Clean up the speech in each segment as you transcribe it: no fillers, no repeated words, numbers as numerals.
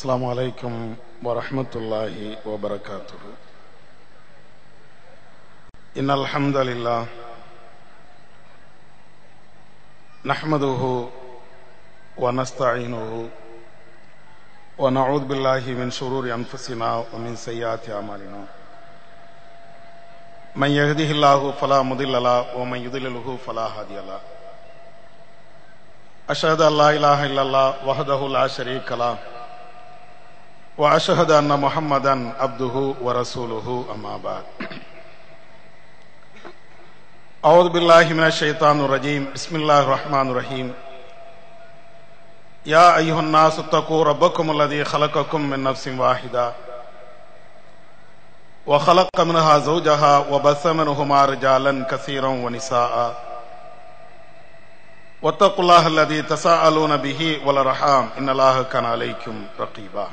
السلام عليكم ورحمة الله وبركاته. إن الحمد لله نحمده ونستعينه ونعوذ بالله من شرور أنفسنا ومن سيئات أعمالنا. من يهده الله فلا مضل له ومن يضلله فلا هادي له. أشهد أن لا إله إلا الله وحده لا شريك له وأشهد أن محمدا عبده ورسوله أما بعد. أعوذ بالله من الشيطان الرجيم. بسم الله الرحمن الرحيم. يا أيها الناس اتقوا ربكم الذي خلقكم من نفس واحدة وخلق منها زوجها وبث منهما رجالا كثيرا ونساء واتقوا الله الذي تساءلون به والأرحام إن الله كان عليكم رقيبا.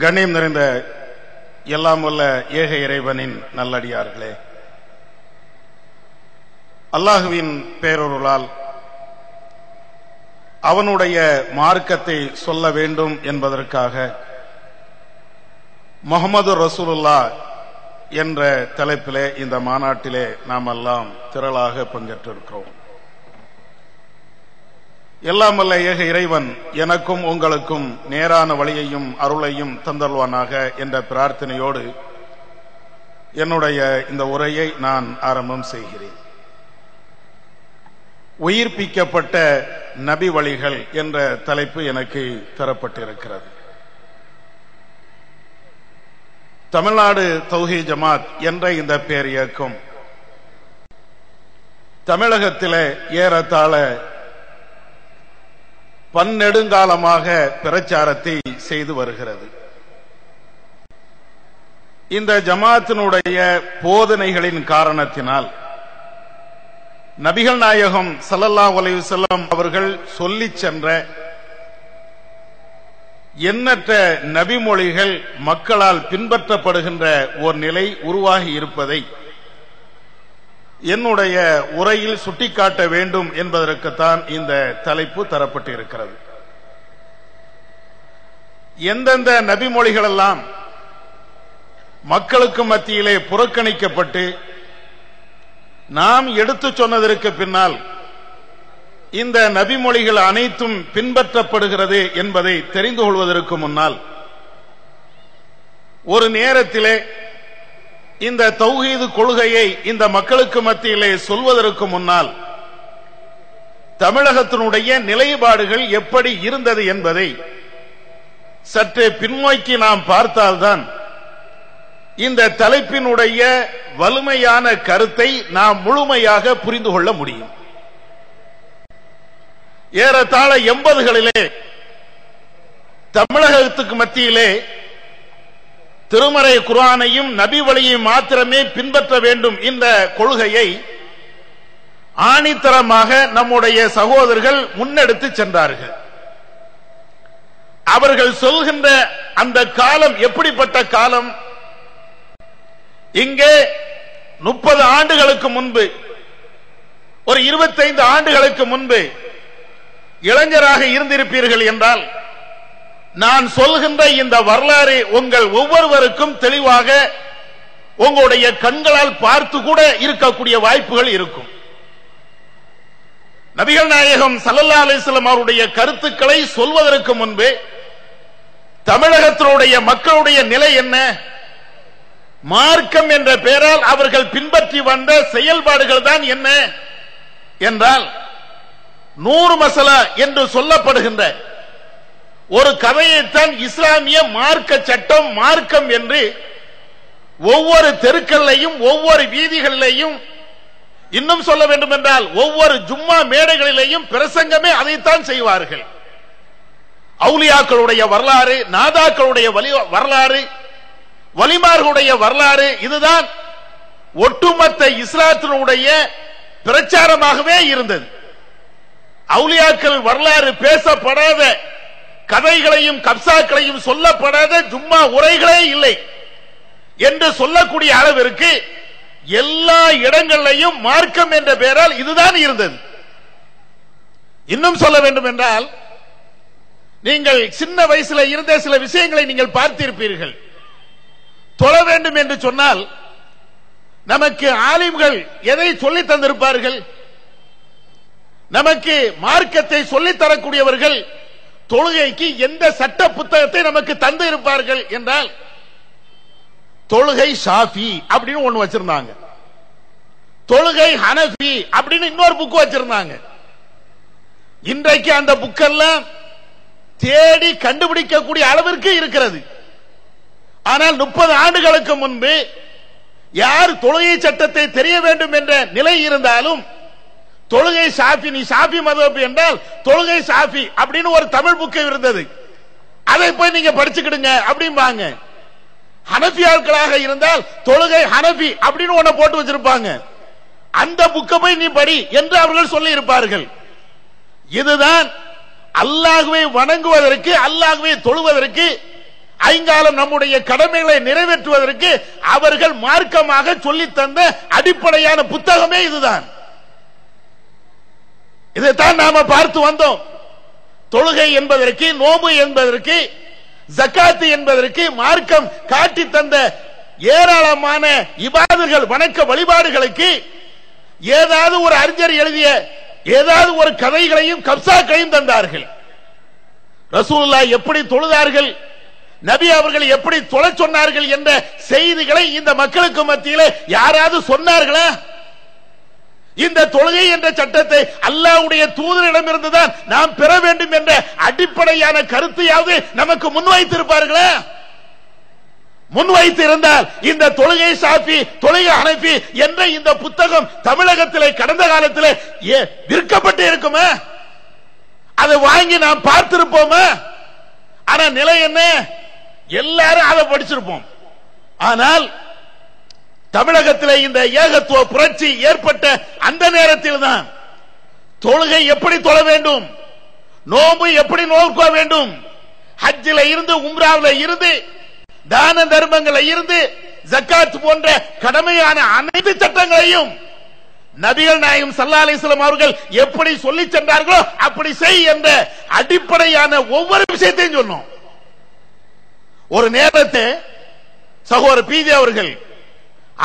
கண்ணியம் நிறைந்த எல்லாம் வல்ல ஏக இறைவனின் நல்லடியார்களே, அல்லாஹுவின் பேரருளால் அவனுடைய மார்க்கத்தை சொல்ல வேண்டும் என்பதற்காக முஹம்மது ரசூலுல்லாஹ் என்ற தலைப்பிலே இந்த மாநாட்டிலே நாம் எல்லாம் திரளாக பங்கேற்றிருக்கிறோம். எல்லாம் வல்ல ஏக இறைவன் எனக்கும் உங்களுக்கும் நேரான வழியையும் அருளையும் தந்தருவானாக என்ற பிரார்த்தனையோடு என்னுடைய இந்த உரையை நான் ஆரம்பம் செய்கிறேன். உயிர்ப்பிக்கப்பட்ட நபி வழிகள் என்ற தலைப்பு எனக்கு தரப்பட்டிருக்கிறது. தமிழ்நாடு தௌஹீத் ஜமாத் என்ற இந்த பேர் இயக்கம் தமிழகத்திலே ஏறத்தாழ பன்னெடுங்காலமாக பிரச்சாரத்தை செய்து வருகிறது. இந்த ஜமாத்தினுடைய போதனைகளின் காரணத்தினால் நபிகள் நாயகம் ஸல்லல்லாஹு அலைஹி வஸல்லம் அவர்கள் சொல்லிச் சென்ற எண்ணற்ற நபிமொழிகள் மக்களால் பின்பற்றப்படுகின்ற ஒரு நிலை உருவாகி இருப்பதை என்னுடைய உரையில் சுட்டிக்காட்ட வேண்டும் என்பதற்குத்தான் இந்த தலைப்பு தரப்பட்டிருக்கிறது. எந்தெந்த நபிமொழிகள் எல்லாம் மக்களுக்கு மத்தியிலே புறக்கணிக்கப்பட்டு நாம் எடுத்து சொன்னதற்கு பின்னால் இந்த நபிமொழிகள் அனைத்தும் பின்பற்றப்படுகிறது என்பதை தெரிந்து கொள்வதற்கு முன்னால் ஒரு நேரத்திலே இந்த தௌஹீது கொள்கையை இந்த மக்களுக்கு மத்தியிலே சொல்வதற்கு முன்னால் தமிழகத்தினுடைய நிலைப்பாடுகள் எப்படி இருந்தது என்பதை சற்றே பின்னோக்கி நாம் பார்த்தால்தான் இந்த தலைப்பினுடைய வலிமையான கருத்தை நாம் முழுமையாக புரிந்து கொள்ள முடியும். ஏறத்தாழ 80களிலே தமிழகத்துக்கு மத்தியிலே திருமறை குர்ஆனையும் நபி வழியையும் மாத்திரமே பின்பற்ற வேண்டும் இந்த கொள்கையை ஆணித்தரமாக நம்முடைய சகோதரர்கள் முன்னெடுத்து சென்றார்கள். அவர்கள் சொல்கின்ற அந்த காலம் எப்படிப்பட்ட காலம்? இங்கே 30 ஆண்டுகளுக்கு முன்பு, ஒரு 25 ஆண்டுகளுக்கு முன்பு இளைஞராக இருந்திருப்பீர்கள் என்றால் நான் சொல்கின்ற இந்த வரலாறு உங்கள் ஒவ்வொருவருக்கும் தெளிவாக உங்களுடைய கண்களால் பார்த்து கூட இருக்கக்கூடிய வாய்ப்புகள் இருக்கும். நபிகள் நாயகம் ஸல்லல்லாஹு அலைஹி வஸல்லம் அவருடைய கருத்துக்களை சொல்வதற்கு முன்பு தமிழகத்தினுடைய மக்களுடைய நிலை என்ன, மார்க்கம் என்ற பெயரால் அவர்கள் பின்பற்றி வந்த செயல்பாடுகள் தான் என்ன என்றால், 100 மசலா என்று சொல்லப்படுகின்ற ஒரு கதையைத்தான் இஸ்லாமிய மார்க்க சட்டம், மார்க்கம் என்று ஒவ்வொரு தெருக்களையும் ஒவ்வொரு வீதிகளிலேயும், இன்னும் சொல்ல வேண்டும் என்றால் ஒவ்வொரு ஜும்மா மேடைகளிலேயும் பிரசங்கமே அதைத்தான் செய்வார்கள். அவுலியாக்களுடைய வரலாறு, நாதாக்களுடைய வரலாறு, வலிமார்களுடைய வரலாறு, இதுதான் ஒட்டுமொத்த இஸ்லாத்தினுடைய பிரச்சாரமாகவே இருந்தது. அவுலியாக்கள் வரலாறு பேசப்படாத, கதைகளையும் கப்சாக்களையும் சொல்லப்படாத ஜும்மா உரைகளே இல்லை என்று சொல்லக்கூடிய அளவிற்கு எல்லா இடங்களிலும் மார்க்கம் என்ற பெயரால் இதுதான் இருந்தது. இன்னும் சொல்ல வேண்டும் என்றால் நீங்கள் சின்ன வயசுல இருந்த சில விஷயங்களை நீங்கள் பார்த்திருப்பீர்கள். தொழ வேண்டும் என்று சொன்னால் நமக்கு ஆலிம்கள் எதை சொல்லி தந்திருப்பார்கள்? நமக்கு மார்க்கத்தை சொல்லித் தரக்கூடியவர்கள் தொழுகைக்கு எந்த சட்ட புத்தகத்தை நமக்கு தந்து இருப்பார்கள் என்றால், தொழுகை ஷாஃபி அப்படின்னு ஒண்ணு வச்சிருந்தாங்க, தொழுகை ஹனஃபி அப்படின்னு இன்னொரு புக் வச்சிருந்தாங்க. இன்றைக்கு அந்த புக்கெல்லாம் தேடி கண்டுபிடிக்கக்கூடிய அளவிற்கு இருக்கிறது. ஆனால் 30 ஆண்டுகளுக்கு முன்பு யார் தொழுகை சட்டத்தை தெரிய வேண்டும் என்ற நிலை இருந்தாலும் தொழுகை ஷாஃபி, நீ ஷாஃபி மதஹப் என்றால் தொழுகை ஷாஃபி அப்படின்னு ஒரு தமிழ் புக்கு இருந்தது. அதை போய் நீங்க படிச்சுக்கிடுங்க அப்படிம்பாங்க. ஹனஃபி ஆட்களாக இருந்தால் தொழுகை ஹனஃபி அப்படின்னு ஒண்ணு போட்டு வச்சிருப்பாங்க. அந்த புக்கை போய் நீ படி என்று அவர்கள் சொல்லி இருப்பார்கள். இதுதான் அல்லாஹ்வை வணங்குவதற்கு, அல்லாஹ்வை தொழுவதற்கு, ஐங்காலம் நம்முடைய கடமைகளை நிறைவேற்றுவதற்கு அவர்கள் மார்க்கமாக சொல்லி தந்த அடிப்படையான புத்தகமே இதுதான். இதைத்தான் நாம பார்த்து வந்தோம். தொழுகை என்பதற்கு, நோன்பு என்பதற்கு, ஜக்காத்து என்பதற்கு மார்க்கம் காட்டி தந்த ஏராளமான இபாதத்துகள், வணக்க வழிபாடுகளுக்கு ஏதாவது ஒரு அறிஞர் எழுதிய ஏதாவது ஒரு கதைகளையும் கப்சாக்களையும் தந்தார்கள். ரசூலுல்லாஹ் எப்படி தொழுதார்கள், நபி அவர்கள் எப்படி தொழ சொன்னார்கள் என்ற செய்திகளை இந்த மக்களுக்கு மத்தியில் யாராவது சொன்னார்களா? இந்த தொழுகை என்ற சட்டத்தை அல்லாஹ்வுடைய தூதரிடமிருந்துதான் நாம் பெற வேண்டும் என்ற அடிப்படையான கருத்தையாவது நமக்கு முன்வைத்திருப்பார்களா? முன்வைத்து இருந்தால் இந்த தொழுகை ஷாஃபி, தொழுகை ஹனஃபி என்ற இந்த புத்தகம் தமிழகத்திலே கடந்த காலத்திலே விற்கப்பட்டு இருக்குமா? அதை வாங்கி நாம் பார்த்திருப்போமா? ஆனா நிலை என்ன? எல்லாரும் அதை படிச்சிருப்போம். ஆனால் தமிழகத்திலே இந்த ஏகத்துவ புரட்சி ஏற்பட்ட அந்த நேரத்தில் தான் தொழுகை எப்படி தொழ வேண்டும், நோன்பு எப்படி நோக்க வேண்டும், ஹஜ்ஜில இருந்து, உம்ராவில இருந்து, தான தர்மங்களை இருந்து, ஜக்காத் போன்ற கடமையான அனைத்து சட்டங்களையும் நபிகள் நாயகம் ஸல்லல்லாஹு அலைஹி வஸல்லம் அவர்கள் எப்படி சொல்லி சென்றார்களோ அப்படி செய் என்ற அடிப்படையான ஒவ்வொரு விஷயத்தையும் சொன்னோம். ஒரு நேரத்தை சகோதரர் பிஜே அவர்கள்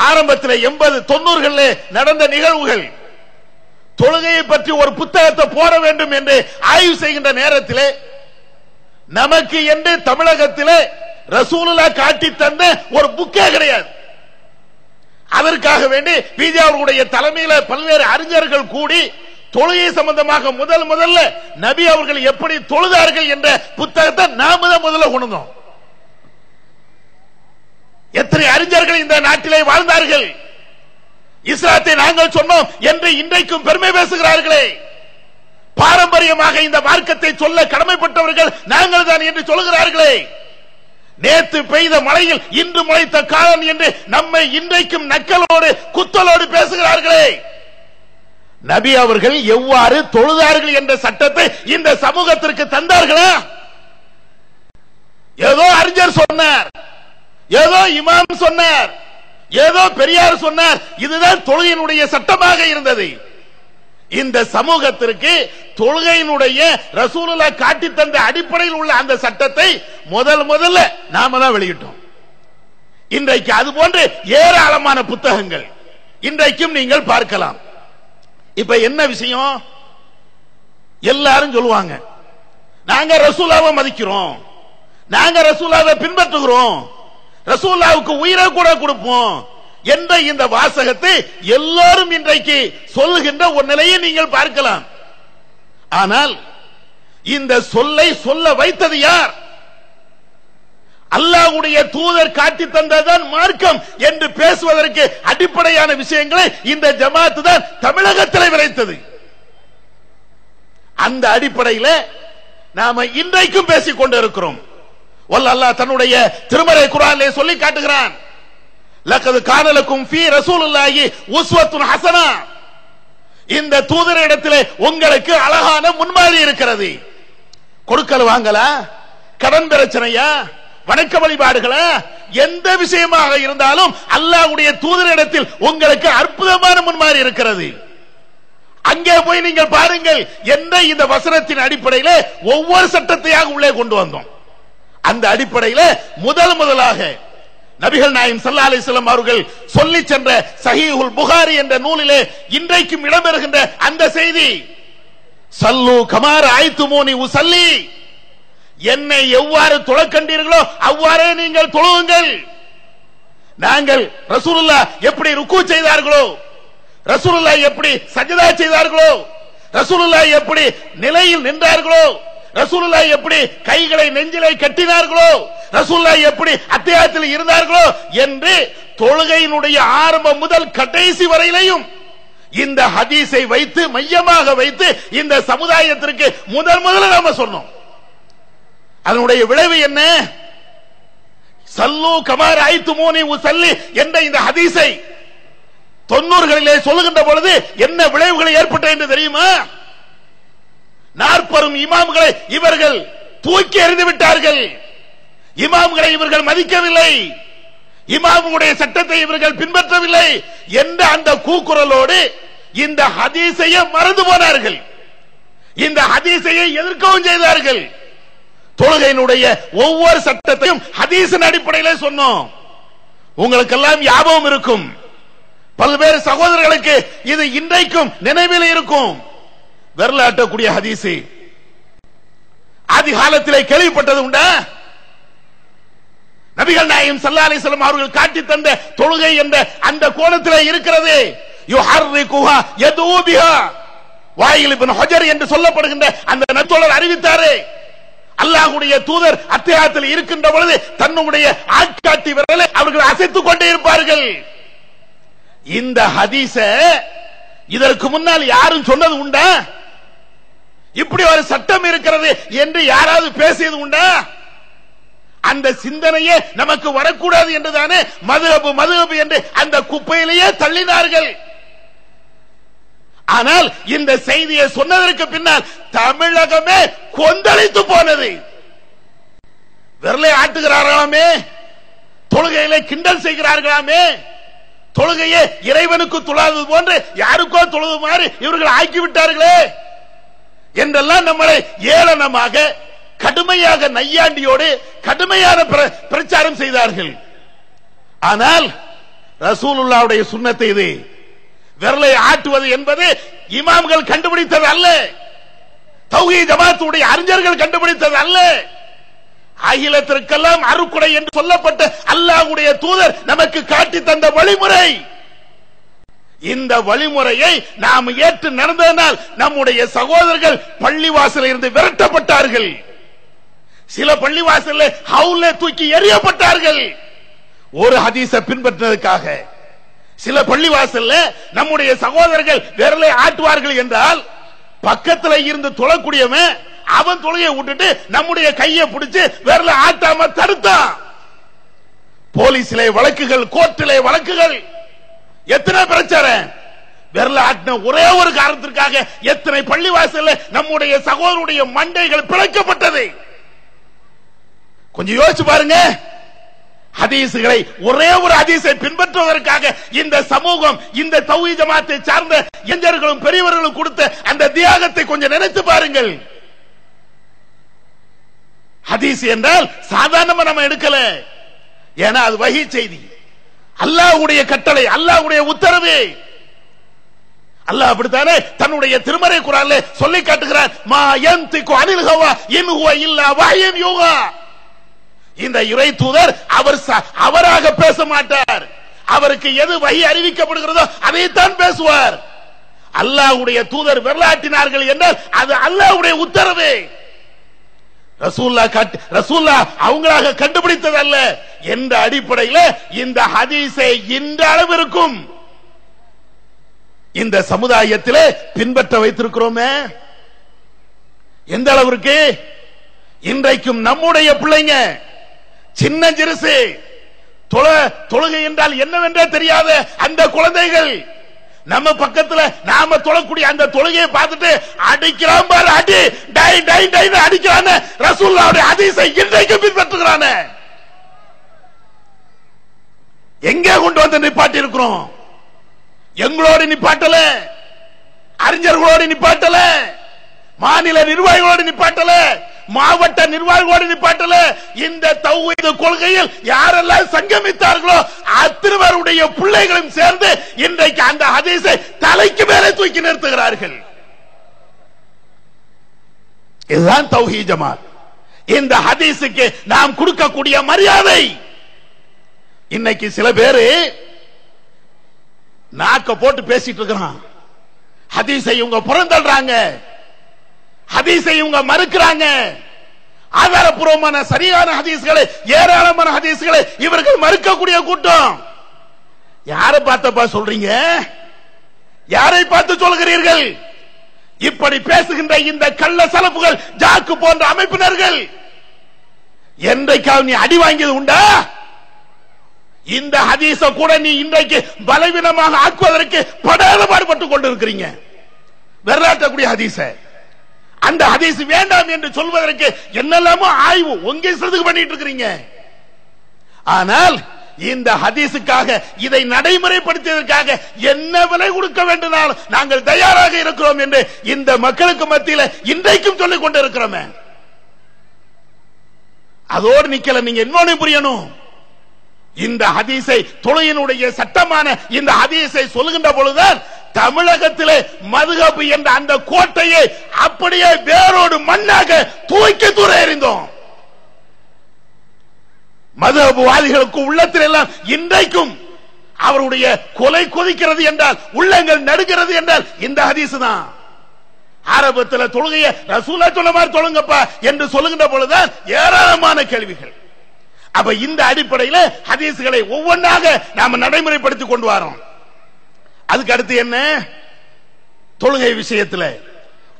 ஆரம்பத்தில் 80, 90களில் நடந்த நிகழ்வுகள், தொழுகையை பற்றி ஒரு புத்தகத்தை போட வேண்டும் என்று ஆய்வு செய்கின்ற நேரத்தில் நமக்கு என்று தமிழகத்திலே ரசூலுல்லாஹ் காட்டி தந்த ஒரு புக்கே கிடையாது. அதற்காக வேண்டி பிஜே அவர்களுடைய தலைமையில் பல்வேறு அறிஞர்கள் கூடி தொழுகை சம்பந்தமாக முதல்ல நபி அவர்கள் எப்படி தொழுதார்கள் என்ற புத்தகத்தை நாம தான் முதல்ல கொண்டோம். எத்தனை அறிஞர்கள் இந்த நாட்டிலே வாழ்ந்தார்கள், இஸ்லாத்தை நாங்கள் சொன்னோம் என்று இன்றைக்கும் பெருமை பேசுகிறார்களே. பாரம்பரியமாக இந்த மார்க்கத்தை சொல்ல கடமைப்பட்டவர்கள் நாங்கள் தான் என்று சொல்கிறார்களே. நேற்று பெய்த மழையில் இன்று முளைத்த காலம் என்று நம்மை இன்றைக்கும் நக்கலோடு குத்தலோடு பேசுகிறார்களே. நபி அவர்கள் எவ்வாறு தொழுதார்கள் என்ற சட்டத்தை இந்த சமூகத்திற்கு தந்தார்களா? ஏதோ அறிஞர் சொன்னார், ஏதோ இமாம் சொன்னார், ஏதோ பெரியார் சொன்னார், இதுதான் தொழுகையினுடைய சட்டமாக இருந்தது. இந்த சமூகத்திற்கு தொழுகையினுடைய ரசூலுல்லாஹ் காட்டி தந்த அடிப்படையில் உள்ள அந்த சட்டத்தை முதல்ல நாம தான் வெளியிட்டோம். இன்றைக்கு அது போன்று ஏராளமான புத்தகங்கள் இன்றைக்கும் நீங்கள் பார்க்கலாம். இப்ப என்ன விஷயம்? எல்லாரும் சொல்லுவாங்க, நாங்க ரசூலுல்லாஹ்வை மதிக்கிறோம், நாங்க ரசூலுல்லாஹ்வை பின்பற்றுகிறோம், ரசூலுல்லாஹ்வுக்கு உயிரை கூட கொடுப்போம் என்ற இந்த வாசகத்தை எல்லாரும் இன்றைக்கு சொல்லுகின்ற ஒரு நிலையை நீங்கள் பார்க்கலாம். ஆனால் இந்த சொல்லை சொல்ல வைத்தது யார்? அல்லாஹ்வுடைய தூதர் காட்டி தந்ததான் மார்க்கம் என்று பேசுவதற்கு அடிப்படையான விஷயங்களை இந்த ஜமாத் தான் தமிழகத்தில் விளைத்தது. அந்த அடிப்படையில் நாம இன்றைக்கும் பேசிக் கொண்டிருக்கிறோம். அல்லாஹ் தன்னுடைய திருமறை குர்ஆனிலே சொல்லி காட்டுகிறான், லக்கது கான லக்கும் ஃபீ ரசூலுல்லாஹி உஸ்வத்துன் ஹஸனா. இந்த தூதரிடத்திலே உங்களுக்கு அழகான முன்மாதிரி இருக்கிறது. கொடுக்கல் வாங்கலா, கடன் பிரச்சனையா, வணக்க வழிபாடுகளா, எந்த விஷயமாக இருந்தாலும் அல்லாஹ்வுடைய தூதரிடத்தில் உங்களுக்கு அற்புதமான முன்மாதிரி இருக்கிறது. அங்கே போய் நீங்கள் பாருங்கள் என்ற இந்த வசனத்தின் அடிப்படையில் ஒவ்வொரு சட்டத்தையாக உள்ளே கொண்டு வந்தோம். அந்த அடிப்படையில் முதலாக நபிகள் நாயகம் ஸல்லல்லாஹு அலைஹி வஸல்லம் அவர்கள் சொல்லி சென்ற சஹீஹுல் புகாரி என்ற நூலிலே இன்றைக்கும் இடம்பெறுகின்ற அந்த செய்தி, சல்லு கமா ரஅய்துமூனி உஸல்லி, என்னை எவ்வாறு தொழக் கண்டீர்களோ அவ்வாறே நீங்கள் தொழுவுங்கள். நாங்கள் ரசூலுல்லாஹ் எப்படி ருக்கு செய்தார்களோ, ரசூலுல்லாஹ் எப்படி சஜதா செய்தார்களோ, ரசூலுல்லாஹ் எப்படி நிலையில் நின்றார்களோ, ரசூலுல்லாஹ் எப்படி கைகளை நெஞ்சிலே கட்டினார்களோ, ரசூலுல்லாஹ் எப்படி அத்தியாயத்தில் இருந்தார்களோ என்று தொழுகையினுடைய ஆரம்பம் முதல் கடைசி வரையிலையும் இந்த ஹதீஸை வைத்து மையமாக வைத்து இந்த சமுதாயத்திற்கு முதல்ல நாம சொன்னோம். அதனுடைய விளைவு என்ன? சல்லு கமா ரஅய்துமூனி உஸல்லி என்ற இந்த ஹதீஸை 90களிலே சொல்லுகின்ற பொழுது என்ன விளைவுகள் ஏற்பட்டது என்று தெரியுமா? 40 இமாம்களை இவர்கள் தூக்கி எறிந்து விட்டார்கள். இமாம்களை இவர்கள் மதிக்கவில்லை, இமாமுடைய சட்டத்தை இவர்கள் பின்பற்றவில்லை என்ற அந்த கூக்குரலோடு இந்த ஹதீஸையே மறந்து போனார்கள். இந்த ஹதீஸையை எதிர்க்கவும் செய்தார்கள். தொழுகையினுடைய ஒவ்வொரு சட்டத்தையும் ஹதீஸின் அடிப்படையில் சொன்னோம். உங்களுக்கெல்லாம் ஞாபகம் இருக்கும், பல்வேறு சகோதரர்களுக்கு இது இன்றைக்கும் நினைவில் இருக்கும். வரலாற்றக்கூடிய ஹதீஸ் ஆதி காலத்திலே கேள்விப்பட்டது உண்டா? நபிகள் நாயகம் ஸல்லல்லாஹு அலைஹி வஸல்லம் அவர்கள் காட்டி தந்த தொழுகை என்ற அந்த கோணத்திலே இருக்கிறது. யுஹர்ரிகுஹா யதூபிஹா, வாயில் இப்னு ஹஜர் என்று சொல்லப்படுகின்ற அந்த நபித்தோழர் அறிவித்தாரே, அல்லாஹ்வுடைய தூதர் அத்தியாயத்தில் இருக்கின்ற பொழுது தன்னுடைய ஆட்காட்டி விரலை அவர்கள் அசைத்துக் கொண்டே இருப்பார்கள். இந்த ஹதீஸ இதற்கு முன்னால் யாரும் சொன்னது உண்டா? இப்படி ஒரு சட்டம் இருக்கிறது என்று யாராவது பேசியது உண்டா? அந்த சிந்தனையே நமக்கு வரக்கூடாது என்றுதானே மதுஹப் என்று அந்த குப்பையிலேயே தள்ளினார்கள். ஆனால் இந்த செய்தியை சொன்னதற்கு பின்னால் தமிழகமே கொந்தளித்து போனது. விரலை ஆட்டுகிறார்களாமே, தொழுகையிலே கிண்டல் செய்கிறார்களாமே, தொழுகையே இறைவனுக்கு தொழாதது போன்று யாருக்கோ தொழுது மாதிரி இவர்கள் ஆக்கிவிட்டார்களே என்றெல்லாம் நம்மளை ஏளனமாக கடுமையாக நையாண்டியோடு கடுமையான பிரச்சாரம் செய்தார்கள். ஆனால் ரசூலுல்லாஹ்வுடைய சுன்னத்தை இது விரலை ஆட்டுவது என்பது இமாம்கள் கண்டுபிடித்தது அல்ல, தௌஹீத் ஜமாத்துடைய அறிஞர்கள் கண்டுபிடித்தது அல்ல, அகிலத்திற்கெல்லாம் அருக்குடை என்று சொல்லப்பட்ட அல்லாஹ்வுடைய தூதர் நமக்கு காட்டி தந்த வழிமுறை. இந்த வழிமுறையை நாம் ஏற்று நடந்ததனால் நம்முடைய சகோதரர்கள் பள்ளிவாசலில் இருந்து விரட்டப்பட்டார்கள். சில பள்ளிவாசலில் ஹவுலே தூக்கி எறியப்பட்டார்கள் ஒரு ஹதீஸை பின்பற்றினதுக்காக. சில பள்ளிவாசல்ல நம்முடைய சகோதரர்கள் விரலை ஆட்டுவார்கள் என்றால் பக்கத்தில் இருந்து தொழக்கூடியவன் அவன் தொழுகையை விட்டுட்டு நம்முடைய கையை பிடிச்சு விரலை ஆட்டாம தடுத்தான். போலீசிலே வழக்குகள், கோர்ட்டிலே வழக்குகள், எத்தனை பிரச்சனை. விரல ஆட்டின ஒரே ஒரு காரணத்திற்காக எத்தனை பள்ளிவாசல்ல நம்முடைய சகோதரருடைய மண்டைகள் பிளக்கப்பட்டது. கொஞ்சம் யோசிச்சு பாருங்க. ஹதீசுகளை ஒரே ஒரு ஹதீஸை பின்பற்றுவதற்காக இந்த சமூகம், இந்த தௌஹீத் ஜமாத்தை சார்ந்த இளைஞர்களும் பெரியவர்களும் கொடுத்த அந்த தியாகத்தை கொஞ்சம் நினைத்து பாருங்கள். ஹதீஸ் என்றால் சாதாரணமா நம்ம எடுக்கல, ஏன்னா அது வஹீ செய்தி, அல்லாஹ்வுடைய கட்டளை, அல்லாஹ்வுடைய உத்தரவு. அல்லாஹ் அப்படித்தானே தன்னுடைய திருமறை குர்ஆனிலே சொல்லி காட்டுகிறார், மா யன்திகு அனில் ஹவா இன் ஹுவ இல்லா வஹ்யுன் யூஹா. இந்த இறை தூதர் அவராக பேச மாட்டார், அவருக்கு எது வஹி அறிவிக்கப்படுகிறதோ அதைத்தான் பேசுவார். அல்லாஹ்வுடைய தூதர் விரலாட்டினார்கள் என்றால் அது அல்லாஹ்வுடைய உத்தரவு. ரசூலுல்லாஹ் அவங்களாக கண்டுபிடித்தது அல்ல என்ற அடிப்படையில் இந்த ஹதீஸை இந்த அளவிற்கும் இந்த சமுதாயத்திலே பின்பற்ற வைத்திருக்கிறோமே. எந்த அளவிற்கு இன்றைக்கும் நம்முடைய பிள்ளைங்க சின்ன சிறுசு தொழுகை என்றால் என்னவென்றே தெரியாத அந்த குழந்தைகள் நம்ம பக்கத்துல நாம தொழக்கூடிய அந்த தொழுகையை பார்த்துட்டு அடிக்கிறான் பாரு, அடி டை டை டை அடிக்கிறான ரசூலுல்லாஹ்வுடைய ஹதீஸை இன்றைக்கு பின்பற்றுகிறான. எங்கே கொண்டு வந்து நிப்பாட்டி இருக்கிறோம்? எங்களோடு நிப்பாட்டல, அறிஞர்களோடு நிப்பாட்டல, மாநில நிர்வாகிகளோடு நிப்பாட்டல, மாவட்ட நிர்வாகிகளோடு நிப்பாட்டல. இந்த தௌஹீத் கொள்கையில் யாரெல்லாம் சங்கமித்தார்களோ அத்தனை பேருடைய பிள்ளைகளும் சேர்ந்து இன்றைக்கு அந்த ஹதீஸை தலைக்கு மேலே தூக்கி நிறுத்துகிறார்கள். இதுதான் தௌஹீத் ஜமாத். இந்த ஹதீஸுக்கு நாம் கொடுக்கக்கூடிய மரியாதை. இன்னைக்கு சில பேரு நாக்க போட்டு பேசிட்டு இருக்கிறான். ஹதீஸை இவங்க புறந்தள்ளுறாங்க, ஹதீஸை இவங்க மறுக்கிறாங்க. ஆதாரபூர்வமான சரியான ஹதீஸ்களை, ஏராளமான ஹதீஸ்களை இவர்கள் மறுக்கக்கூடிய கூட்டம். யாரை பார்த்தப்பா சொல்றீங்க? யாரை பார்த்து சொல்கிறீர்கள்? இப்படி பேசுகின்ற இந்த கள்ள சலப்புகள், ஜாக்கு போன்ற அமைப்பினர்கள் என்றைக்காவது நீ அடி வாங்கியது உண்டா? இந்த ஹதீஸ கூட நீ இன்றைக்கு பலவீனமாக ஆக்குவதற்கு படாத பாடுபட்டுக் கொண்டிருக்கிறீங்க. வரலாற்றக்கூடிய ஹதீஸ, அந்த ஹதீஸ் வேண்டாம் என்று சொல்வதற்கு என்னெல்லாமோ ஆய்வு உங்க இஷ்டத்துக்கு பண்ணிட்டு இருக்கிறீங்க. ஆனால் இந்த ஹதீஸுக்காக, இதை நடைமுறைப்படுத்தியதற்காக என்ன விலை கொடுக்க வேண்டுமானாலும் நாங்கள் தயாராக இருக்கிறோம் என்று இந்த மக்களுக்கு மத்தியில் இன்றைக்கும் சொல்லிக் கொண்டிருக்கிறோம். அதோடு நிக்கல, நீங்க இன்னொன்னு புரியணும். இந்த ஹதீஸை, தொழுகையினுடைய சட்டமான இந்த ஹதீஸை சொல்லுகின்ற பொழுதுதான் தமிழகத்திலே மதுஹப் என்ற அந்த கோட்டையை அப்படியே வேரோடு மண்ணாக தூக்கி தூர எறிந்தோம். மதுஹப்வாதிகளுக்கு உள்ளத்தில் எல்லாம் இன்றைக்கும் அவருடைய கொலை கொதிக்கிறது என்றால், உள்ளங்கள் நடுகிறது என்றால் இந்த ஹதீஸ் தான். ஆரம்பத்தில் தொழுகையை ரசூலா சொன்ன மாதிரி தொழுங்கப்பா என்று சொல்லுகின்ற பொழுதுதான் ஏராளமான கேள்விகள். அப்ப இந்த அடிப்படையில் ஹதீஸ்களை ஒவ்வொன்றாக நாம நடைமுறைப்படுத்திக் கொண்டு வரோம். அதுக்கு அடுத்து என்ன? தொழுகை விஷயத்தில்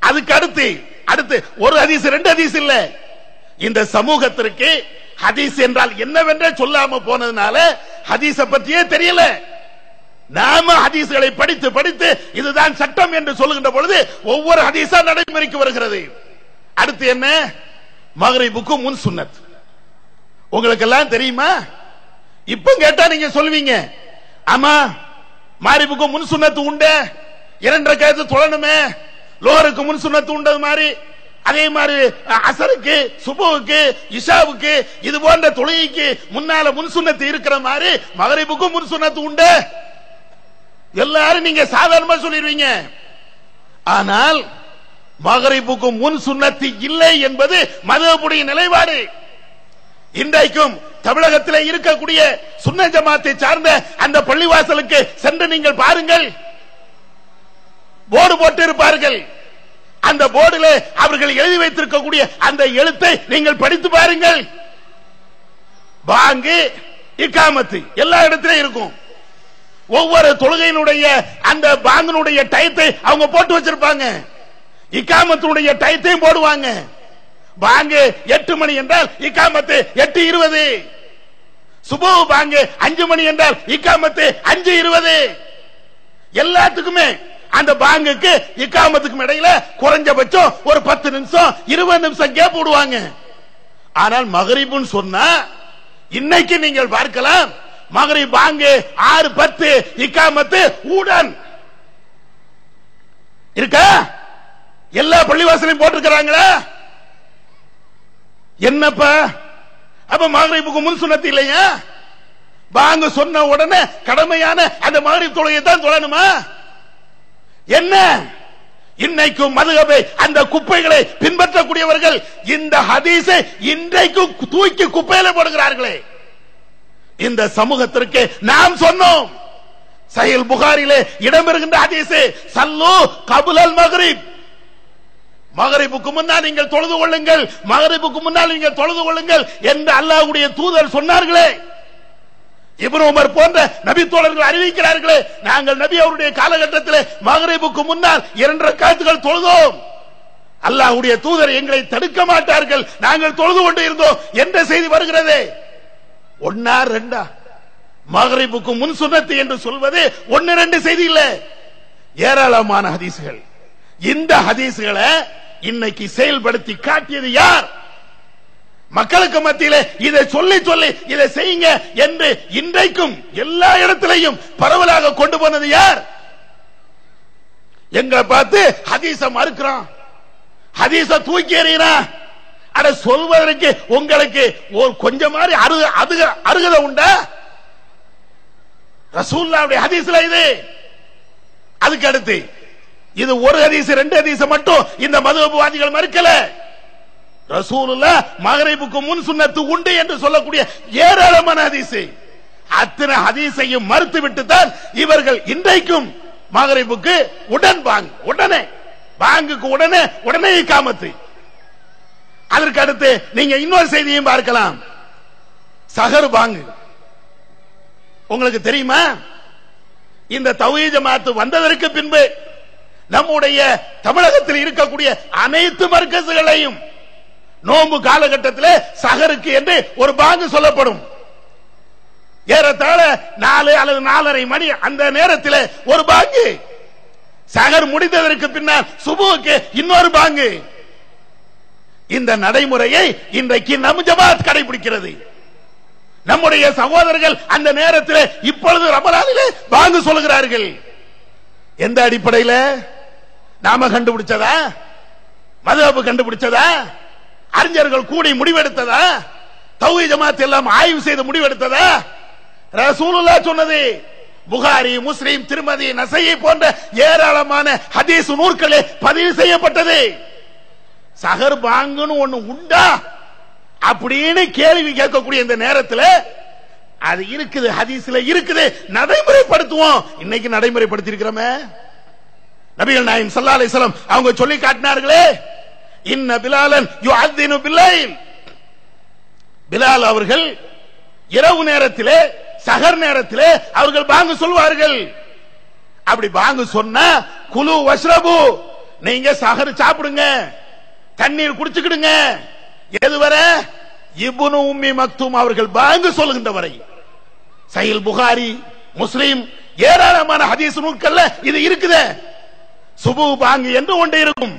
அதுக்கு அடுத்து ஒரு ஹதீஸ், ரெண்டு ஹதீஸ் இல்ல. இந்த சமூகத்திற்கு ஹதீஸ் என்றால் என்னவென்றே சொல்லாம போனதுனால ஹதீஸ பற்றியே தெரியல. நாம ஹதீஸ்களை படித்து படித்து இதுதான் சட்டம் என்று சொல்லுகின்ற பொழுது ஒவ்வொரு ஹதீஸா நடைமுறைக்கு வருகிறது. அடுத்து என்ன? மக்ரிபுக்கு முன் சுன்னத். உங்களுக்கு எல்லாம் தெரியுமா? இப்ப கேட்டா நீங்க சொல்லுவீங்க, ஆமா மக்ரிபுக்கு முன் சுன்னத்து உண்டு, 2 ரக்காத்து தொழணுமே, லோஹருக்கு முன் சுன்னத்து உண்டது மாதிரி, அதே மாதிரி அசருக்கு, சுபுவுக்கு, இஷாவுக்கு, இது போன்ற தொழுகைக்கு முன்னால முன் சுன்னத்து இருக்கிற மாதிரி மக்ரிபுக்கு முன் சுன்னத்து உண்டு. எல்லாரும் நீங்க சாதாரணமா சொல்லிடுவீங்க. ஆனால் மக்ரிபுக்கு முன் சுன்னத்து இல்லை என்பது மதுஹப்புடைய நிலைப்பாடு. இன்றைக்கும் தமிழகத்தில் இருக்கக்கூடிய சுன்னத் ஜமாத்தை சார்ந்த அந்த பள்ளிவாசலுக்கு சென்று நீங்கள் பாருங்கள், போர்டு போட்டு இருப்பார்கள். அந்த போர்டில் அவர்கள் எழுதி வைத்திருக்கக்கூடிய அந்த எழுத்தை நீங்கள் படித்து பாருங்கள். பாங்கு, இகாமத்து எல்லா இடத்திலும் இருக்கும். ஒவ்வொரு தொழுகையினுடைய அந்த பாங்கினுடைய டயத்தை அவங்க போட்டு வச்சிருப்பாங்க, இகாமத்தினுடைய டயத்தையும் போடுவாங்க. பாங்கு 8 மணி என்றால் இகாமத்து 8:20, சுபு பாங்கு 5 மணி என்றால் இகாமத்து 5:20. எல்லாத்துக்குமே அந்த பாங்குக்கு இகாமத்துக்கும் இடையில குறைஞ்சபட்சம் ஒரு 10 நிமிஷம் 20 நிமிஷம் கேப் விடுவாங்க. ஆனால் மக்ரிபுன்னு சொன்னா இன்னைக்கு நீங்கள் பார்க்கலாம், மக்ரிப் பாங்கு 6:10, இகாமத்து உடன் இருக்கா? எல்லா பள்ளிவாசலையும் போட்டிருக்கிறாங்களா? என்னப்பா அப்ப மக்ரிபுக்கு முன் சுன்னத்து இல்லையா? பாங்கு சொன்ன உடனே கடமையான அந்த மக்ரிப் தொழுகையை தான் தொழணுமா? என்ன இன்னைக்கும் மதுஹபை அந்த குப்பைகளை பின்பற்றக்கூடியவர்கள் இந்த ஹதீஸை இன்றைக்கும் தூக்கி குப்பையில போடுகிறார்களே. இந்த சமூகத்திற்கு நாம் சொன்னோம், சஹீஹ் புகாரிலே இடம்பெறுகின்ற ஹதீஸ், சல்லு கபுலல் மக்ரிப், மக்ரிபுக்கு முன்னால் நீங்கள் தொழுது கொள்ளுங்கள், மக்ரிபுக்கு முன்னால் நீங்கள் தொழுது கொள்ளுங்கள் என்று அல்லாஹ்வுடைய தூதர் சொன்னார்களே. இப்னு உமர் போன்ற நபி தோழர்கள் அறிவிக்கிறார்களே, நாங்கள் நபி அவருடைய காலகட்டத்தில் மக்ரிபுக்கு முன்னால் 2 ரக்காத்துகள் தொழுதோம், அல்லாஹ்வுடைய தூதர் எங்களை தடுக்க மாட்டார்கள், நாங்கள் தொழுது கொண்டு இருந்தோம் என்ற செய்தி வருகிறது. 1 2 மக்ரிபுக்கு முன் சுன்னத்து என்று சொல்வது 1 2 செய்தி இல்ல, ஏராளமான ஹதீஸ்கள். இந்த ஹதீஸ்களை இன்னைக்கு செயல்படுத்தி காட்டியது யார்? மக்களுக்கு மத்தியிலே இதை சொல்லி சொல்லி இதை செய்யுங்க என்று இன்றைக்கும் எல்லா இடத்திலையும் பரவலாக கொண்டு போனது யார்? எங்களை பார்த்து ஹதீஸ மறுக்கிறான், ஹதீஸ தூக்கி எறிகிறான். அட சொல்வதற்கு உங்களுக்கு ஒரு கொஞ்சம் மாதிரி அருகதை உண்டா? ரசூலுல்லாஹ்வுடைய ஹதீஸ்ல இது. அதுக்கு அடுத்து இது ஒரு ஹதீஸ் ரெண்டு ஹதீஸ் மட்டும் இந்த மதுஹப்வாதிகள் மறுக்கல. ரசூலுல்லாஹ் மக்ரிபுக்கு முன் சுன்னத்து உண்டு என்று சொல்லக்கூடிய ஏராளமான ஹதீஸ், அத்தனை ஹதீஸையும் மறுத்து விட்டு தான் இவர்கள் இன்றைக்கும் மக்ரிபுக்கு உடனே பாங்குக்கு உடனே இகாமத்து. அதற்கு அடுத்து நீங்க இன்னொரு செய்தியையும் பார்க்கலாம். சஹர் பாங்கு உங்களுக்கு தெரியுமா? இந்த தௌஹீத் ஜமாத் வந்ததற்கு பின்பு நம்முடைய தமிழகத்தில் இருக்கக்கூடிய அனைத்து மர்கஸ்களையும் நோன்பு காலகட்டத்தில் சஹருக்கு என்று ஒரு பாங்கு சொல்லப்படும். ஏறத்தாழ 4 அல்லது 4:30 மணி அந்த நேரத்தில் ஒரு பாங்கு. சஹர் முடிந்ததற்கு பின்னால் சுபுவுக்கு இன்னொரு பாங்கு. இந்த நடைமுறையை இன்றைக்கு நம் ஜமாத் கடைபிடிக்கிறது. நம்முடைய சகோதரர்கள் அந்த நேரத்தில் இப்பொழுது ரமலானிலே பாங்கு சொல்கிறார்கள். எந்த அடிப்படையில்? நாம கண்டுபிடிச்சதா? மதுஹப் கண்டுபிடிச்சதா? அறிஞர்கள் கூடி முடிவெடுத்ததா? தௌஹீத் ஜமாத் எல்லாம் ஆய்வு செய்து முடிவெடுத்ததா? ரசூலுல்லாஹ் சொன்னது. புகாரி, முஸ்லிம், திருமதி, நசையை போன்ற ஏராளமான ஹதீஸ் நூல்களே பதிவு செய்யப்பட்டது. சஹர் பாங்குன்னு ஒண்ணு உண்டா அப்படின்னு கேள்வி கேட்கக்கூடிய இந்த நேரத்தில் அது இருக்குது, ஹதீஸ்ல இருக்குது, நடைமுறைப்படுத்துவோம். இன்னைக்கு நடைமுறைப்படுத்தி இருக்கிறோமே. நபிகள் நாயகம் ஸல்லல்லாஹு அலைஹி வஸல்லம் அவங்க சொல்லி காட்டினார்களே, இன்ன பிலாலன் யுஅத்தினு பில்லைல். பிலால் அவர்கள் இரவு நேரத்திலே, சஹர் நேரத்திலே அவர்கள் பாங்கு சொல்வார்கள். அப்படி பாங்கு சொன்னா குலு வஷ்ரபு, நீங்க சஹர் சாப்பிடுங்க, தண்ணீர் குடிச்சுக்கிடுங்க. எதுவரை? இப்னு உம்மி மக்தூம் அவர்கள் பாங்கு சொல்லுகின்ற வரை. சஹீஹ் புகாரி, முஸ்லிம் ஏராளமான ஹதீஸ் நூல்கள்ல இது இருக்குது. சுபு பாங்கு என்று ஒன்று இருக்கும்,